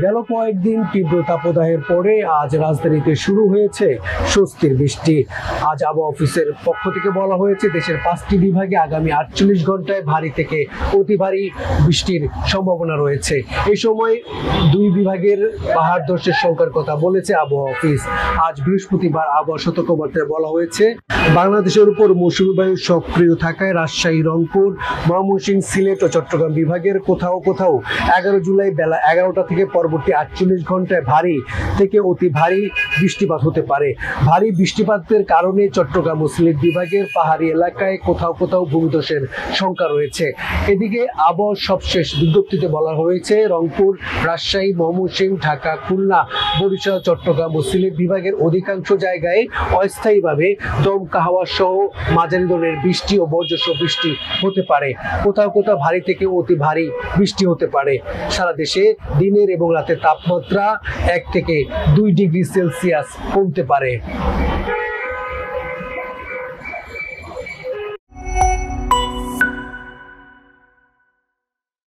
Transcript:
গেল কয়েকদিন তীব্র তাপদাহের পরে আজ রাজধানীতে শুরু হয়েছে স্বস্তির বৃষ্টি। আজ আবহাওয়া অফিসের পক্ষ থেকে বলা হয়েছে দেশের 5টি বিভাগে আগামী 48 ঘন্টায় ভারী থেকে অতি ভারী বৃষ্টির সম্ভাবনা রয়েছে। এই সময় 2 বিভাগের পাহাড় ধসের সংখ্যার কথা বলেছে আবহাওয়া অফিস। আজ বৃহস্পতিবার আবহাওয়া সতর্কবার্তায় বলা হয়েছে বাংলাদেশের উপর মৌসুমী বায়ু সক্রিয় থাকায় রাজশাহী, রংপুর, ময়মনসিংহ, সিলেট ও চট্টগ্রাম বিভাগের কোথাও কোথাও 11 জুলাই বেলা 11টা থেকে পরবর্তী 48 ঘন্টায় ভারী থেকে অতি ভারী বৃষ্টিপাত হতে পারে। ভারী বৃষ্টিপাতের কারণে চট্টগ্রাম ও সিলেট বিভাগের পাহাড়ি এলাকায় কোথাও কোথাও ভূমিধসের শঙ্কা রয়েছে। এদিকে আবহাওয়ার সবশেষ বিজ্ঞপ্তিতে বলা হয়েছে রংপুর, রাজশাহী, ময়মনসিংহ, ঢাকা, খুলনা, বরিশাল, চট্টগ্রাম ও সিলেট বিভাগের অধিকাংশ জায়গায় অস্থায়ীভাবে দমকা হাওয়া সহ মাঝারি ধরনের বৃষ্টি ও বজ্রসহ বৃষ্টি হতে পারে। কোথাও কোথাও ভারী থেকে অতি ভারী বৃষ্টি হতে পারে। সারা দেশে দিনের এবং রাতের তাপমাত্রা 1 থেকে 2 ডিগ্রি সেলসিয়াস কমতে পারে।